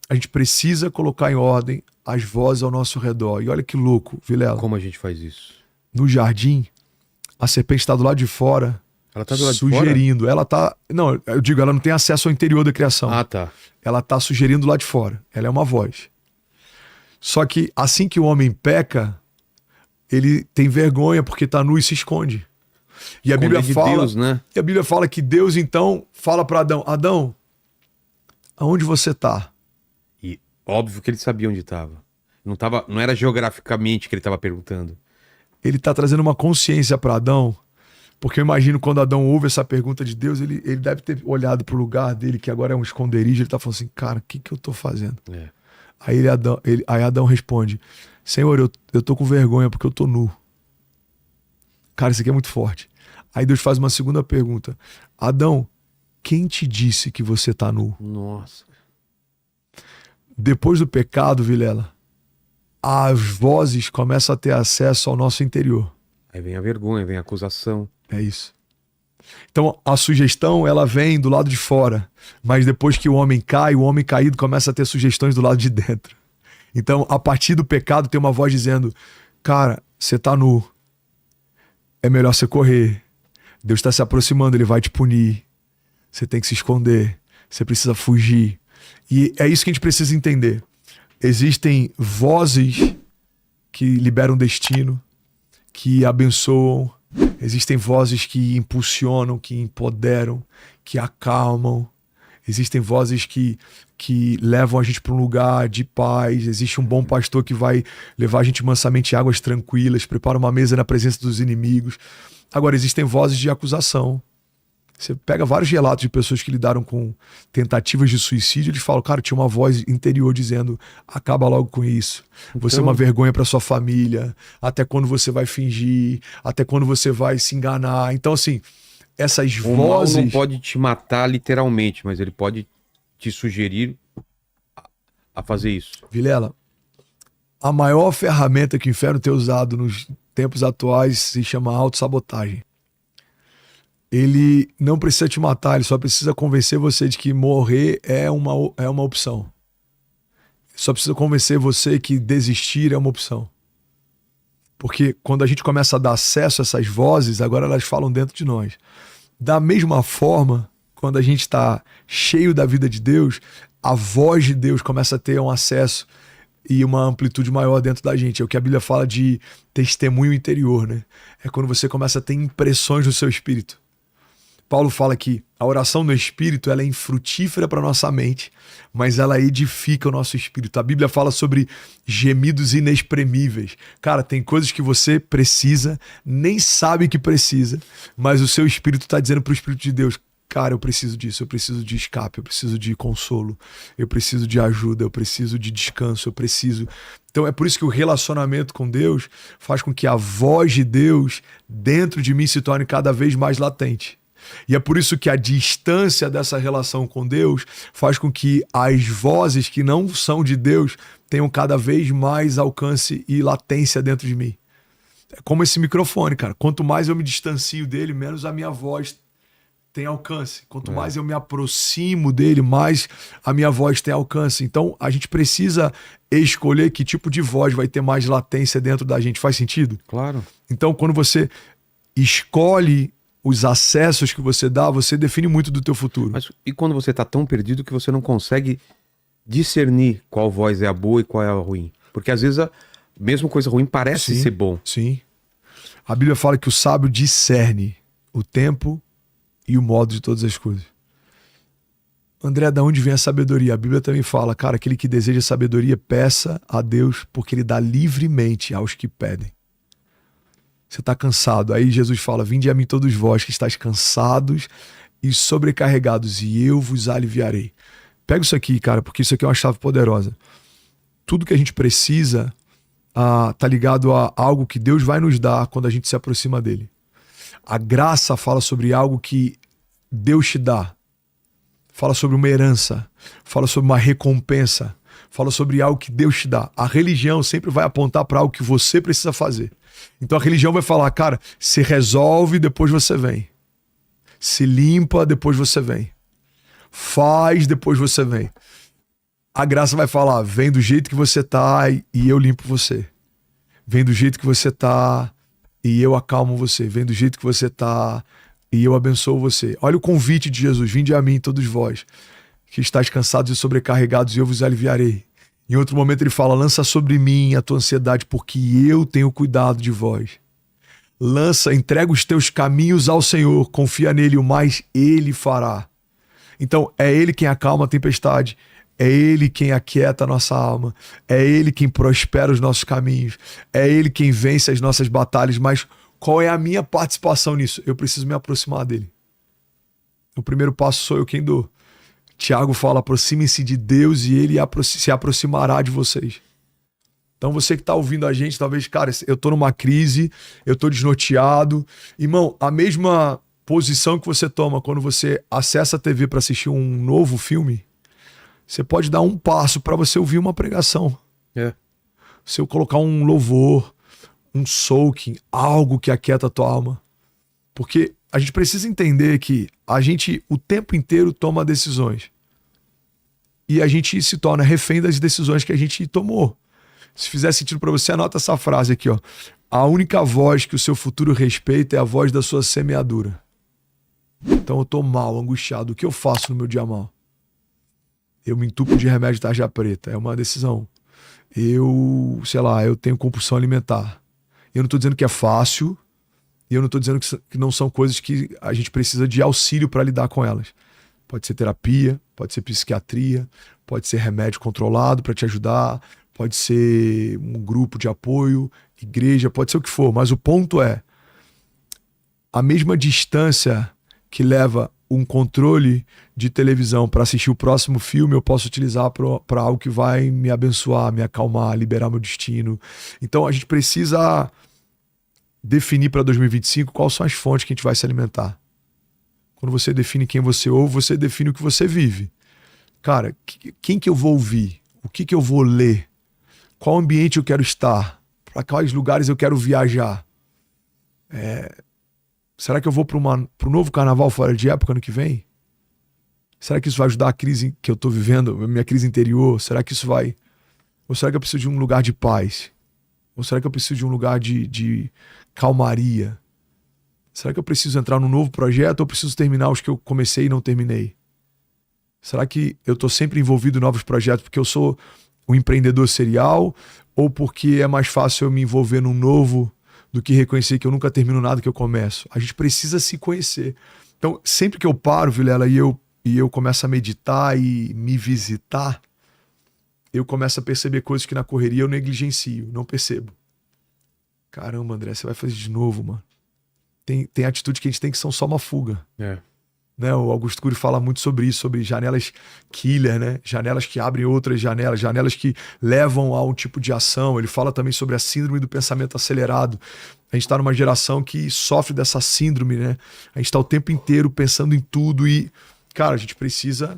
A gente precisa colocar em ordem as vozes ao nosso redor. E olha que louco, Vilela. Como a gente faz isso? No jardim, a serpente está do lado de fora, Ela tá do lado de fora? sugerindo. Ela tá. Não, eu digo, ela não tem acesso ao interior da criação. Ah, tá. Ela tá sugerindo lá de fora. Ela é uma voz. Só que assim que o homem peca, ele tem vergonha porque tá nu e se esconde. E a Bíblia de fala, Deus, né? e a Bíblia fala que Deus então fala para Adão: Adão, aonde você tá? E óbvio que ele sabia onde estava. Não era geograficamente que ele estava perguntando. Ele tá trazendo uma consciência para Adão, porque eu imagino quando Adão ouve essa pergunta de Deus, ele deve ter olhado pro lugar dele, que agora é um esconderijo, ele tá falando assim: cara, o que eu tô fazendo? É. Aí Adão responde: Senhor, eu tô com vergonha porque eu tô nu. Cara, isso aqui é muito forte. Aí Deus faz uma segunda pergunta: Adão, quem te disse que você tá nu? Nossa. Depois do pecado, Vilela, as vozes começam a ter acesso ao nosso interior. Aí vem a vergonha, vem a acusação. É isso. Então a sugestão, ela vem do lado de fora, mas depois que o homem cai, o homem caído começa a ter sugestões do lado de dentro. Então, a partir do pecado, tem uma voz dizendo: cara, você tá nu, é melhor você correr, Deus está se aproximando, ele vai te punir, você tem que se esconder, você precisa fugir. E é isso que a gente precisa entender. Existem vozes que liberam destino, que abençoam. Existem vozes que impulsionam, que empoderam, que acalmam. Existem vozes que levam a gente para um lugar de paz. Existe um bom pastor que vai levar a gente mansamente a águas tranquilas, prepara uma mesa na presença dos inimigos. Agora, existem vozes de acusação. Você pega vários relatos de pessoas que lidaram com tentativas de suicídio, eles falam: cara, tinha uma voz interior dizendo: acaba logo com isso. Você é uma vergonha para sua família. Até quando você vai fingir? Até quando você vai se enganar? Então, assim, essas O mal vozes... não pode te matar literalmente, mas ele pode te sugerir a fazer isso. Vilela, a maior ferramenta que o inferno tem usado nos tempos atuais se chama autossabotagem. Ele não precisa te matar, ele só precisa convencer você de que morrer é uma opção. Só precisa convencer você que desistir é uma opção. Porque quando a gente começa a dar acesso a essas vozes, agora elas falam dentro de nós. Da mesma forma, quando a gente está cheio da vida de Deus, a voz de Deus começa a ter um acesso e uma amplitude maior dentro da gente. É o que a Bíblia fala de testemunho interior, né? É quando você começa a ter impressões no seu espírito. Paulo fala que a oração no Espírito, ela é infrutífera para nossa mente, mas ela edifica o nosso espírito. A Bíblia fala sobre gemidos inexprimíveis. Cara, tem coisas que você precisa, nem sabe que precisa, mas o seu espírito está dizendo para o Espírito de Deus: cara, eu preciso disso, eu preciso de escape, eu preciso de consolo, eu preciso de ajuda, eu preciso de descanso, eu preciso... Então é por isso que o relacionamento com Deus faz com que a voz de Deus dentro de mim se torne cada vez mais latente. E é por isso que a distância dessa relação com Deus faz com que as vozes que não são de Deus tenham cada vez mais alcance e latência dentro de mim. É como esse microfone, cara. Quanto mais eu me distancio dele, menos a minha voz tem alcance. Quanto mais eu me aproximo dele, mais a minha voz tem alcance. Então, a gente precisa escolher que tipo de voz vai ter mais latência dentro da gente. Faz sentido? Claro. Então, quando você escolhe os acessos que você dá, você define muito do teu futuro. Mas e quando você tá tão perdido que você não consegue discernir qual voz é a boa e qual é a ruim? Porque às vezes a mesma coisa ruim parece ser bom. Sim. A Bíblia fala que o sábio discerne o tempo e o modo de todas as coisas. André, da onde vem a sabedoria? A Bíblia também fala: cara, aquele que deseja sabedoria, peça a Deus, porque ele dá livremente aos que pedem. Você está cansado. Aí Jesus fala: vinde a mim todos vós que estáis cansados e sobrecarregados, e eu vos aliviarei. Pega isso aqui, cara, porque isso aqui é uma chave poderosa. Tudo que a gente precisa tá ligado a algo que Deus vai nos dar quando a gente se aproxima dele. A graça fala sobre algo que Deus te dá. Fala sobre uma herança. Fala sobre uma recompensa. Fala sobre algo que Deus te dá. A religião sempre vai apontar para algo que você precisa fazer. Então a religião vai falar: cara, se resolve, depois você vem. Se limpa, depois você vem. Faz, depois você vem. A graça vai falar, vem do jeito que você tá e eu limpo você. Vem do jeito que você tá e eu acalmo você. Vem do jeito que você tá e eu abençoo você. Olha o convite de Jesus, vinde a mim todos vós, que estáis cansados e sobrecarregados e eu vos aliviarei. Em outro momento ele fala, lança sobre mim a tua ansiedade porque eu tenho cuidado de vós. Entrega os teus caminhos ao Senhor, confia nele, o mais ele fará. Então é ele quem acalma a tempestade, é ele quem aquieta a nossa alma, é ele quem prospera os nossos caminhos, é ele quem vence as nossas batalhas, mas qual é a minha participação nisso? Eu preciso me aproximar dele. O primeiro passo sou eu quem dou. Tiago fala, aproximem-se de Deus e ele se aproximará de vocês. Então você que está ouvindo a gente, talvez, cara, eu tô numa crise, eu tô desnorteado. Irmão, a mesma posição que você toma quando você acessa a TV para assistir um novo filme, você pode dar um passo para você ouvir uma pregação. Se eu colocar um louvor, um soaking, algo que aquieta a tua alma. Porque a gente precisa entender que a gente o tempo inteiro toma decisões. E a gente se torna refém das decisões que a gente tomou. Se fizer sentido para você, anota essa frase aqui, ó. A única voz que o seu futuro respeita é a voz da sua semeadura. Então eu tô mal, angustiado. O que eu faço no meu dia mal? Eu me entupo de remédio de tarja preta. É uma decisão. Eu tenho compulsão alimentar. Eu não tô dizendo que é fácil. E eu não tô dizendo que não são coisas que a gente precisa de auxílio para lidar com elas. Pode ser terapia, pode ser psiquiatria, pode ser remédio controlado para te ajudar, pode ser um grupo de apoio, igreja, pode ser o que for. Mas o ponto é, a mesma distância que leva um controle de televisão para assistir o próximo filme, eu posso utilizar para algo que vai me abençoar, me acalmar, liberar meu destino. Então a gente precisa definir para 2025 quais são as fontes que a gente vai se alimentar. Quando você define quem você ouve, você define o que você vive. Cara, quem que eu vou ouvir? O que eu vou ler? Qual ambiente eu quero estar? Para quais lugares eu quero viajar? Será que eu vou para um novo carnaval fora de época ano que vem? Será que isso vai ajudar a crise que eu estou vivendo, a minha crise interior? Será que isso vai... Ou será que eu preciso de um lugar de paz? Ou será que eu preciso de um lugar de calmaria? Será que eu preciso entrar num novo projeto ou preciso terminar os que eu comecei e não terminei? Será que eu estou sempre envolvido em novos projetos porque eu sou um empreendedor serial ou porque é mais fácil eu me envolver num novo do que reconhecer que eu nunca termino nada que eu começo? A gente precisa se conhecer. Então, sempre que eu paro, Vilela, e eu começo a meditar e me visitar, eu começo a perceber coisas que na correria eu negligencio, não percebo. Caramba, André, você vai fazer de novo, mano. Tem atitude que a gente tem que são só uma fuga. Né? O Augusto Cury fala muito sobre isso, sobre janelas killer, né? Janelas que abrem outras janelas, janelas que levam a um tipo de ação. Ele fala também sobre a síndrome do pensamento acelerado. A gente está numa geração que sofre dessa síndrome, né? A gente está o tempo inteiro pensando em tudo e, cara, a gente precisa